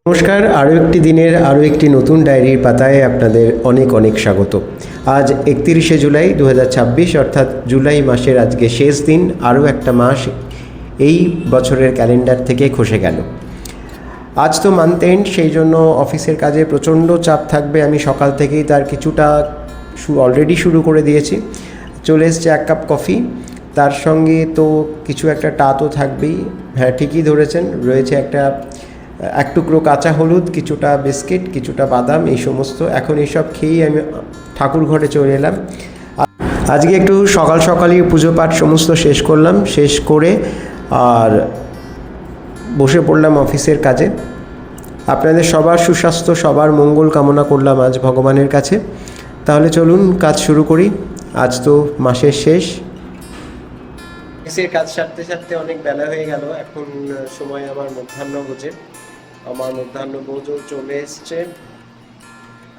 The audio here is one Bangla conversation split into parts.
নমস্কার, আরও একটি দিনের আরও একটি নতুন ডায়েরির পাতায় আপনাদের অনেক অনেক স্বাগত। আজ 31শে জুলাই 2026, অর্থাৎ জুলাই মাসের আজকে শেষ দিন। আরও একটা মাস এই বছরের ক্যালেন্ডার থেকে খসে গেল। আজ তো মান্থ এন্ড, সেই জন্য অফিসের কাজে প্রচণ্ড চাপ থাকবে। আমি সকাল থেকেই তার কিছুটা অলরেডি শুরু করে দিয়েছি। চলে এসছে 1 কাপ কফি, তার সঙ্গে তো কিছু একটা টা তো থাকবেই। হ্যাঁ, ঠিকই ধরেছেন, রয়েছে এক টুকরো কাঁচা হলুদ, কিছুটা বিস্কিট, কিছুটা বাদাম, এই সমস্ত। এখন এইসব খেয়েই আমি ঠাকুর ঘরে চলে এলাম। আজকে একটু সকাল সকালই পুজো পাঠ সমস্ত শেষ করলাম, শেষ করে আর বসে পড়লাম অফিসের কাজে। আপনাদের সবার সুস্বাস্থ্য, সবার মঙ্গল কামনা করলাম আজ ভগবানের কাছে। তাহলে চলুন কাজ শুরু করি। আজ তো মাসের শেষ। অফিসের কাজ সারতে সারতে অনেক বেলা হয়ে গেল। এখন সময় আমার মধ্যাহ্নভোজে। আমার মধ্যাহ্নভোজও চলে এসছে,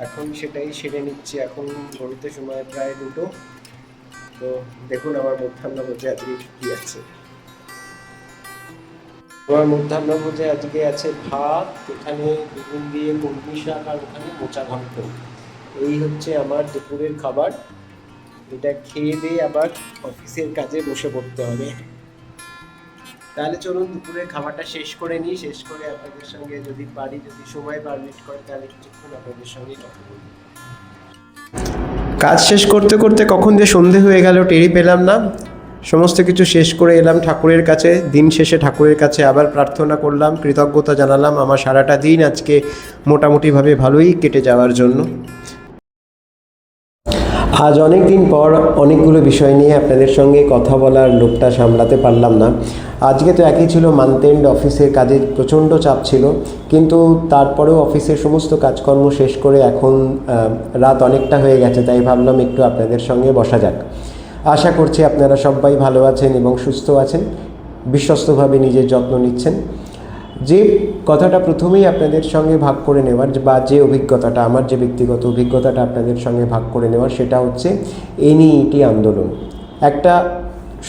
এখন সেটাই সেরে নিচ্ছি। এখন ঘড়িতে সময় প্রায় 2টো। তো দেখুন আমার মধ্যাহ্নভোজে আজকে কী আছে। আমার মধ্যাহ্নভোজে আজকে আছে ভাত, এখানে বেগুন দিয়ে কলমি শাক, আর ওখানে মোচা ঘন্ট। এই হচ্ছে আমার দুপুরের খাবার। এটা খেয়ে দিয়ে আবার অফিসের কাজে বসে পড়তে হবে। তাহলে চলুন দুপুরের খাবারটা শেষ করে নিই। শেষ করে আপনাদের সঙ্গে যদি পারি, যদি সময় পারমিট করে, তাহলে কিছুক্ষণ আপনাদের সঙ্গে কথা বলব। কাজ শেষ করতে করতে কখন যে সন্ধে হয়ে গেল টেরই পেলাম না। সমস্ত কিছু শেষ করে এলাম ঠাকুরের কাছে। দিন শেষে ঠাকুরের কাছে আবার প্রার্থনা করলাম, কৃতজ্ঞতা জানালাম আমার সারাটা দিন আজকে মোটামুটিভাবে ভালোই কেটে যাওয়ার জন্য। আজ অনেক দিন পর অনেকগুলো বিষয় নিয়ে আপনাদের সঙ্গে কথা বলার লোকটা সামলাতে পারলাম না। আজকে তো একই ছিল, মান্থ এন্ড, অফিসের কাজের প্রচণ্ড চাপ ছিল, কিন্তু তারপরেও অফিসের সমস্ত কাজকর্ম শেষ করে এখন রাত অনেকটা হয়ে গেছে, তাই ভাবলাম একটু আপনাদের সঙ্গে বসা যাক। আশা করছি আপনারা সবাই ভালো আছেন এবং সুস্থ আছেন, বিশ্বস্তভাবে নিজের যত্ন নিচ্ছেন। যে কথাটা প্রথমেই আপনাদের সঙ্গে ভাগ করে নেওয়ার, বা যে অভিজ্ঞতাটা, আমার যে ব্যক্তিগত অভিজ্ঞতাটা আপনাদের সঙ্গে ভাগ করে নেওয়ার, সেটা হচ্ছে এনইইটি আন্দোলন। একটা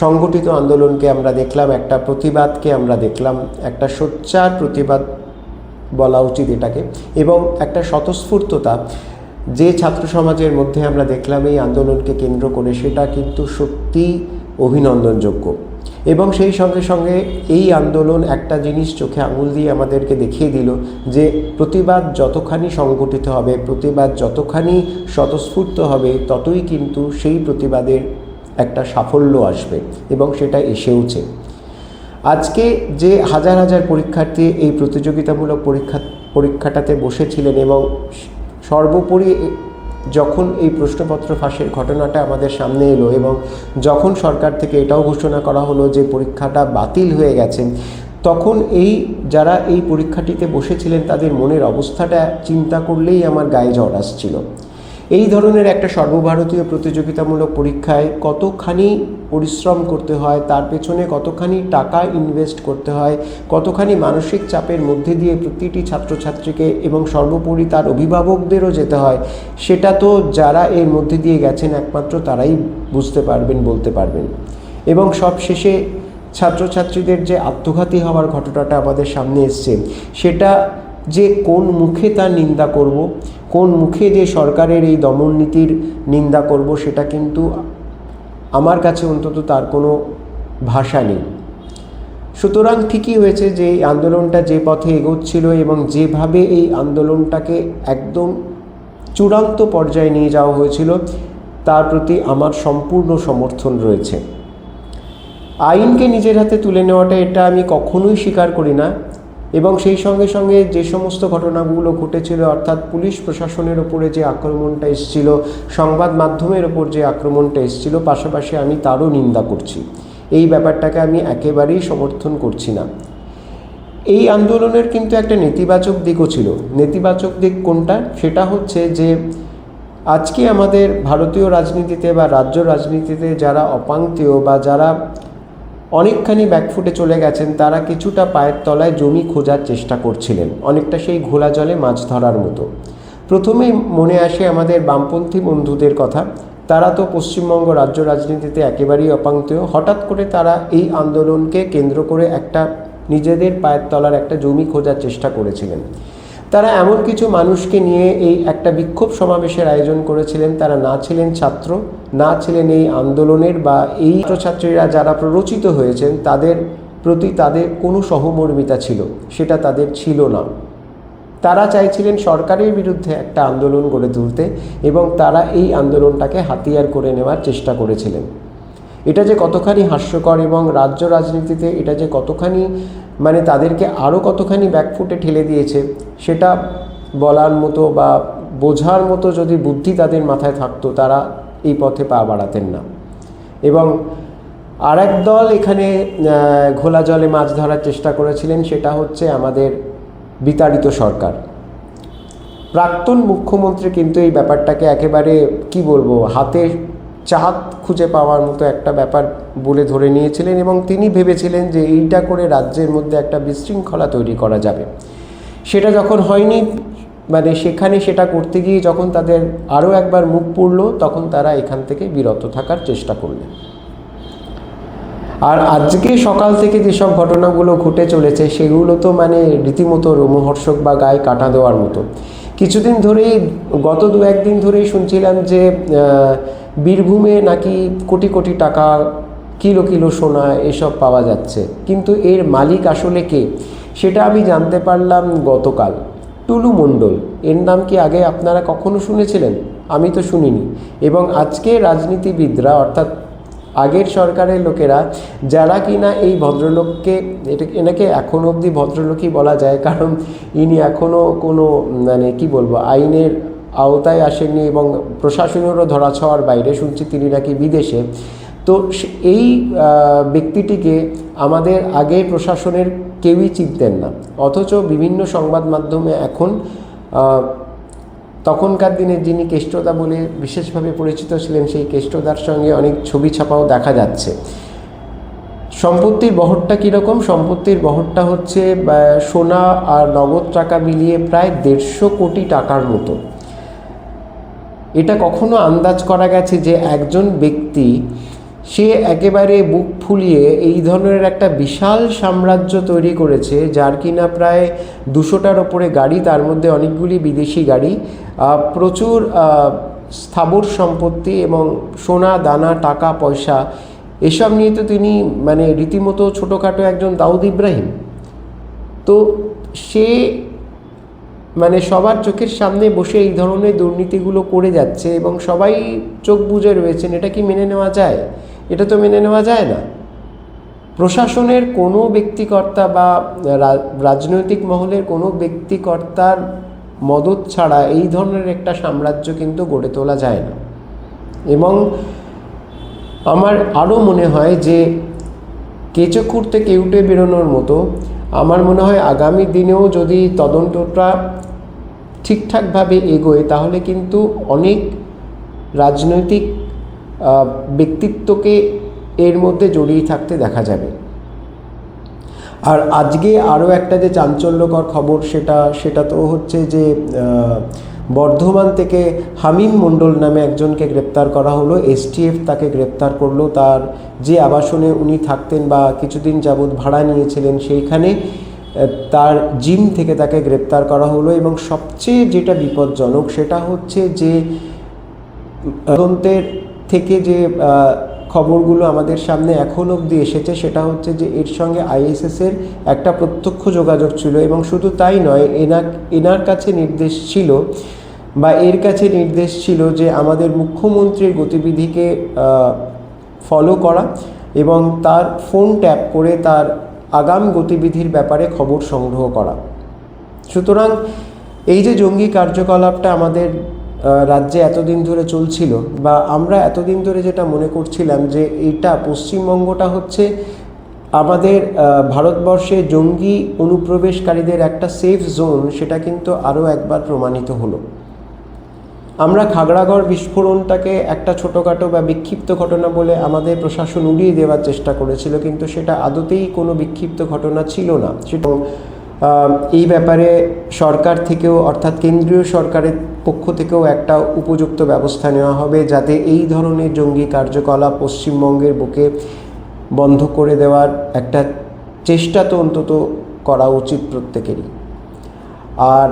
সংগঠিত আন্দোলনকে আমরা দেখলাম, একটা প্রতিবাদকে আমরা দেখলাম, একটা সোচ্চার প্রতিবাদ বলা উচিত এটাকে, এবং একটা স্বতঃস্ফূর্ততা যে ছাত্র সমাজের মধ্যে আমরা দেখলাম এই আন্দোলনকে কেন্দ্র করে, সেটা কিন্তু সত্যি অভিনন্দনযোগ্য। এবং সেই সঙ্গে সঙ্গে এই আন্দোলন একটা জিনিস চোখে আঙুল দিয়ে আমাদেরকে দেখিয়ে দিল যে প্রতিবাদ যতখানি সংগঠিত হবে, প্রতিবাদ যতখানি স্বতঃস্ফূর্ত হবে, ততই কিন্তু সেই প্রতিবাদের একটা সাফল্য আসবে, এবং সেটা এসেওছে। আজকে যে হাজার হাজার পরীক্ষার্থী এই প্রতিযোগিতামূলক পরীক্ষাটাতে বসেছিলেন, এবং সর্বোপরি যখন এই প্রশ্নপত্র ফাঁসের ঘটনাটা আমাদের সামনে এলো, এবং যখন সরকার থেকে এটাও ঘোষণা করা হলো যে পরীক্ষাটা বাতিল হয়ে গেছে, তখন যারা এই পরীক্ষাটিতে বসেছিলেন তাদের মনের অবস্থাটা চিন্তা করলেই আমার গায়ে জ্বর আসছিল। এই ধরনের একটা সর্বভারতীয় প্রতিযোগিতামূলক পরীক্ষায় কতখানি পরিশ্রম করতে হয়, তার পেছনে কতখানি টাকা ইনভেস্ট করতে হয়, কতখানি মানসিক চাপের মধ্যে দিয়ে প্রতিটি ছাত্রছাত্রীকে এবং সর্বোপরি তার অভিভাবকদেরও যেতে হয়, সেটা তো যারা এর মধ্যে দিয়ে গেছেন একমাত্র তারাই বুঝতে পারবেন, বলতে পারবেন। এবং সব শেষে ছাত্রছাত্রীদের যে আত্মঘাতী হওয়ার ঘটনাটা আমাদের সামনে এসছে, সেটা যে কোন মুখে তার নিন্দা করব, কোন মুখে যে সরকারের এই দমন নীতির নিন্দা করব, সেটা কিন্তু আমার কাছে অন্তত তার কোনো ভাষা নেই। সুতরাং ঠিকই হয়েছে যে এই আন্দোলনটা যে পথে এগোচ্ছিল এবং যেভাবে এই আন্দোলনটাকে একদম চূড়ান্ত পর্যায়ে নিয়ে যাওয়া হয়েছিল, তার প্রতি আমার সম্পূর্ণ সমর্থন রয়েছে। আইনকে নিজের হাতে তুলে নেওয়াটা, এটা আমি কখনোই স্বীকার করি না। এবং সেই সঙ্গে সঙ্গে যে সমস্ত ঘটনাগুলো ঘটেছিল, অর্থাৎ পুলিশ প্রশাসনের ওপরে যে আক্রমণটা এসেছিল, সংবাদ মাধ্যমের ওপর যে আক্রমণটা এসেছিল, পাশাপাশি আমি তারও নিন্দা করছি। এই ব্যাপারটাকে আমি একেবারেই সমর্থন করছি না। এই আন্দোলনের কিন্তু একটা নেতিবাচক দিকও ছিল। নেতিবাচক দিক কোনটা? সেটা হচ্ছে যে আজকে আমাদের ভারতীয় রাজনীতিতে বা রাজ্য রাজনীতিতে যারা অপাঙ্ক্তেয় বা যারা অনেকখানি ব্যাকফুটে চলে গেছেন, তারা কিছুটা পায়ের তলায় জমি খোঁজার চেষ্টা করছিলেন, অনেকটা সেই ঘোলা জলে মাছ ধরার মতো। প্রথমেই মনে আসে আমাদের বামপন্থী বন্ধুদের কথা। তারা তো পশ্চিমবঙ্গ রাজ্য রাজনীতিতে একেবারেই অপাঙ্ক্তেয়। হঠাৎ করে তারা এই আন্দোলনকে কেন্দ্র করে একটা নিজেদের পায়ের তলার একটা জমি খোঁজার চেষ্টা করেছিলেন। তারা এমন কিছু মানুষকে নিয়ে এই একটা বিক্ষোভ সমাবেশের আয়োজন করেছিলেন, তারা না ছিলেন ছাত্র, না ছিলেন এই আন্দোলনের বা এই ছাত্রছাত্রীরা যারা প্ররোচিত হয়েছেন তাদের প্রতি তাদের কোনো সহমর্মিতা ছিল, সেটা তাদের ছিল না। তারা চাইছিলেন সরকারের বিরুদ্ধে একটা আন্দোলন গড়ে তুলতে এবং তারা এই আন্দোলনটাকে হাতিয়ার করে নেওয়ার চেষ্টা করেছিলেন। এটা যে কতখানি হাস্যকর এবং রাজ্য রাজনীতিতে এটা যে কতখানি মানে তাদেরকে আরও কতখানি ব্যাকফুটে ঠেলে দিয়েছে সেটা বলার মতো বা বোঝার মতো যদি বুদ্ধি তাদের মাথায় থাকতো তারা এই পথে পা বাড়াতেন না। এবং আর এক দল এখানে ঘোলা জলে মাছ ধরার চেষ্টা করেছিলেন, সেটা হচ্ছে আমাদের বিতাড়িত সরকার। প্রাক্তন মুখ্যমন্ত্রী কিন্তু এই ব্যাপারটাকে একেবারে কি বলবো হাতে চাঁদ খুঁজে পাওয়ার মতো একটা ব্যাপার বলে ধরে নিয়েছিলেন এবং তিনি ভেবেছিলেন যে এইটা করে রাজ্যের মধ্যে একটা বিশৃঙ্খলা তৈরি করা যাবে। সেটা যখন হয়নি, মানে সেখানে সেটা করতে গিয়ে যখন তাদের আরও একবার মুখ পুড়ল, তখন তারা এখান থেকে বিরত থাকার চেষ্টা করলেন। আর আজকে সকাল থেকে যেসব ঘটনাগুলো ঘটে চলেছে সেগুলো তো মানে রীতিমতো রোমহর্ষক বা গায়ে কাটা দেওয়ার মতো। কিছুদিন ধরেই গত 2-1 দিন ধরেই শুনছিলাম যে বীরভূমে নাকি কোটি কোটি টাকা, কিলো কিলো সোনা এসব পাওয়া যাচ্ছে, কিন্তু এর মালিক আসলে কে সেটা আমি জানতে পারলাম গতকাল। টুলু মণ্ডল, এর নাম কি আগে আপনারা কখনো শুনেছিলেন? আমি তো শুনিনি। এবং আজকে রাজনীতিবিদরা অর্থাৎ আগের সরকারের লোকেরা যারা কিনা এই ভদ্রলোককে, এনাকে এখনও অবধি ভদ্রলোকই বলা যায়, কারণ ইনি এখনও কোনো মানে কি বলবো আইনের আওতায় আসেননি এবং প্রশাসনেরও ধরাছোঁয়ার বাইরে, শুনছি তিনি নাকি বিদেশে। তো এই ব্যক্তিটিকে আমাদের আগে প্রশাসনের কেউই চিনতেন না, অথচ বিভিন্ন সংবাদ মাধ্যমে এখন তখনকার দিনে যিনি কেষ্টদা বলে বিশেষভাবে পরিচিত ছিলেন সেই কেষ্টদার সঙ্গে অনেক ছবি ছাপাও দেখা যাচ্ছে। সম্পত্তির বহরটা কীরকম? সম্পত্তির বহরটা হচ্ছে সোনা আর নগদ টাকা মিলিয়ে প্রায় 150 কোটি টাকার মতো। এটা কখনো আন্দাজ করা গেছে যে একজন ব্যক্তি সে একেবারে বুক ফুলিয়ে এই ধরনের একটা বিশাল সাম্রাজ্য তৈরি করেছে, যার কিনা প্রায় 200টার ওপরে গাড়ি, তার মধ্যে অনেকগুলি বিদেশি গাড়ি, প্রচুর স্থাবর সম্পত্তি এবং সোনা দানা টাকা পয়সা, এসব নিয়ে তো তিনি মানে রীতিমতো ছোটোখাটো একজন দাউদ ইব্রাহিম। তো সে মানে সবার চোখের সামনে বসে এই ধরনের দুর্নীতিগুলো করে যাচ্ছে এবং সবাই চোখ বুজে রয়েছেন। এটা কি মেনে নেওয়া যায়? এটা তো মেনে নেওয়া যায় না। প্রশাসনের কোনো ব্যক্তিকর্তা বা রাজনৈতিক মহলের কোনো ব্যক্তিকর্তার মদত ছাড়া এই ধরনের একটা সাম্রাজ্য কিন্তু গড়ে তোলা যায় না। এবং আমার আরও মনে হয় যে কেঁচো খুঁড়তে কেউটে বেরোনোর মতো, আমার মনে হয় আগামী দিনেও যদি তদন্তটা ঠিকঠাকভাবে এগোয় তাহলে কিন্তু অনেক রাজনৈতিক ব্যক্তিত্বকে এর মধ্যে জড়িয়ে থাকতে দেখা যাবে। আর আজকে আরও একটা যে চাঞ্চল্যকর খবর সেটা তো হচ্ছে যে বর্ধমান থেকে হামিম মণ্ডল নামে একজনকে গ্রেপ্তার করা হলো। STF তাকে গ্রেপ্তার করলো। তার যে আবাসনে উনি থাকতেন বা কিছুদিন যাবৎ ভাড়া নিয়েছিলেন সেইখানে তার জিম থেকে তাকে গ্রেপ্তার করা হলো। এবং সবচেয়ে যেটা বিপজ্জনক সেটা হচ্ছে যে তদন্তের থেকে যে খবরগুলো আমাদের সামনে এখন অবধি এসেছে সেটা হচ্ছে যে এর সঙ্গে ISSের একটা প্রত্যক্ষ যোগাযোগ ছিল। এবং শুধু তাই নয়, এনার কাছে নির্দেশ ছিল বা এর কাছে নির্দেশ ছিল যে আমাদের মুখ্যমন্ত্রীর গতিবিধিকে ফলো করা এবং তার ফোন ট্যাপ করে তার আগাম গতিবিধির ব্যাপারে খবর সংগ্রহ করা। সুতরাং এই যে জঙ্গি কার্যকলাপটা আমাদের রাজ্যে এতদিন ধরে চলছিল বা আমরা এতদিন ধরে যেটা মনে করছিলাম যে এইটা পশ্চিমবঙ্গটা হচ্ছে আমাদের ভারতবর্ষে জঙ্গি অনুপ্রবেশকারীদের একটা সেফ জোন, সেটা কিন্তু আরও একবার প্রমাণিত হলো। আমরা খাগড়াগড় বিস্ফোরণটাকে একটা ছোটোখাটো বা বিক্ষিপ্ত ঘটনা বলে আমাদের প্রশাসন উড়িয়ে দেওয়ার চেষ্টা করেছিল, কিন্তু সেটা আদতেই কোনো বিক্ষিপ্ত ঘটনা ছিল না। সেটা এই ব্যাপারে সরকার থেকেও অর্থাৎ কেন্দ্রীয় সরকারের পক্ষ থেকেও একটা উপযুক্ত ব্যবস্থা নেওয়া হবে যাতে এই ধরনের জঙ্গি কার্যকলাপ পশ্চিমবঙ্গের বুকে বন্ধ করে দেওয়ার একটা চেষ্টা তো অন্তত করা উচিত প্রত্যেকেরই। আর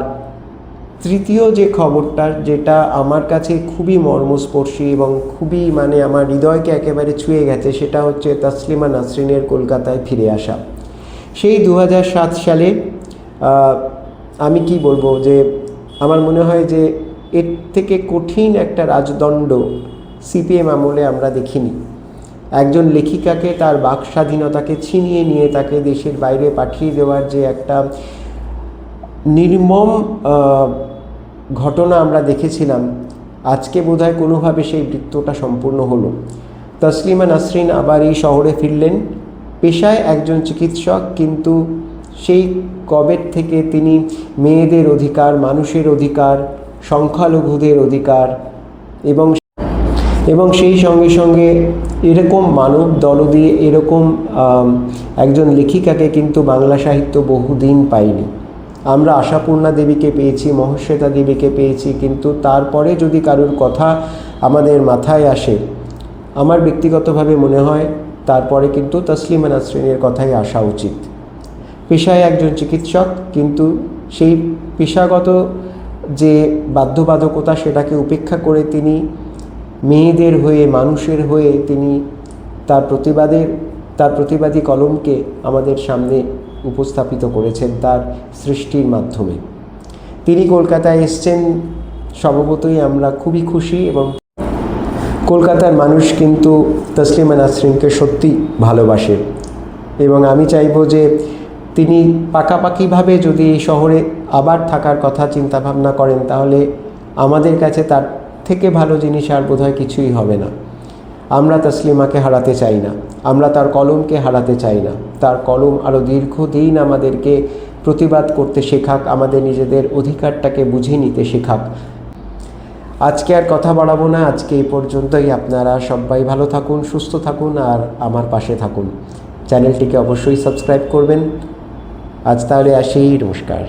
তৃতীয় যে খবরটা, যেটা আমার কাছে খুবই মর্মস্পর্শী এবং খুবই আমার হৃদয়কে একেবারে ছুঁয়ে গেছে, সেটা হচ্ছে তসলিমা নাসরিনের কলকাতায় ফিরে আসা। সেই 2007 সালে আমি কি বলবো, যে আমার মনে হয় যে এর থেকে কঠিন একটা রাজদণ্ড সিপিএম আমলে আমরা দেখিনি। একজন লেখিকাকে তার বাক স্বাধীনতাকে ছিনিয়ে নিয়ে তাকে দেশের বাইরে পাঠিয়ে দেওয়ার যে একটা নির্মম ঘটনা আমরা দেখেছিলাম, আজকে বোধহয় কোনোভাবে সেই বৃত্তটা সম্পূর্ণ হলো। তসলিমা নাসরিন আবার এই শহরে ফিরলেন, পেশায় একজন চিকিৎসক, কিন্তু সেই কবের থেকে তিনি মেয়েদের অধিকার, মানুষের অধিকার, সংখ্যালঘুদের অধিকার এবং সেই সঙ্গে সঙ্গে এরকম মানব দরদি, এরকম একজন লেখিকাকে কিন্তু বাংলা সাহিত্য বহুদিন পায়নি। আমরা আশাপূর্ণা দেবীকে পেয়েছি, মহাশ্বেতা দেবীকে পেয়েছি, কিন্তু তারপরে যদি কারোর কথা আমাদের মাথায় আসে, আমার ব্যক্তিগতভাবে মনে হয় তারপরে কিন্তু তসলিমা নাসরিনের কথাই আসা উচিত। পেশায় একজন চিকিৎসক, কিন্তু সেই পেশাগত যে বাধ্যবাধকতা সেটাকে উপেক্ষা করে তিনি মেয়েদের হয়ে, মানুষের হয়ে তিনি তার প্রতিবাদী কলমকে আমাদের সামনে উপস্থাপিত করেছেন তার সৃষ্টির মাধ্যমে। তিনি কলকাতায় এসছেন, স্বভাবতই আমরা খুবই খুশি, এবং কলকাতার মানুষ কিন্তু তসলিমা নাসরিনকে সত্যি ভালোবাসে, এবং আমি চাইব যে তিনি পাকাপাকিভাবে যদি এই শহরে আবার থাকার কথা চিন্তাভাবনা করেন, তাহলে আমাদের কাছে তার থেকে ভালো জিনিস আর বোধহয় কিছুই হবে না। আমরা তসলিমাকে হারাতে চাই না, আমরা তার কলমকে হারাতে চাই না। তার কলম আরও দীর্ঘদিন আমাদেরকে প্রতিবাদ করতে শেখাক, আমাদের নিজেদের অধিকারটাকে বুঝে নিতে শেখাক। আজকে আর কথা বাড়াবো না, আজকে এই পর্যন্তই। আপনারা সবাই ভালো থাকুন, সুস্থ থাকুন, আর আমার পাশে থাকুন। চ্যানেলটিকে অবশ্যই সাবস্ক্রাইব করবেন। আজ তাহলে আসি, নমস্কার।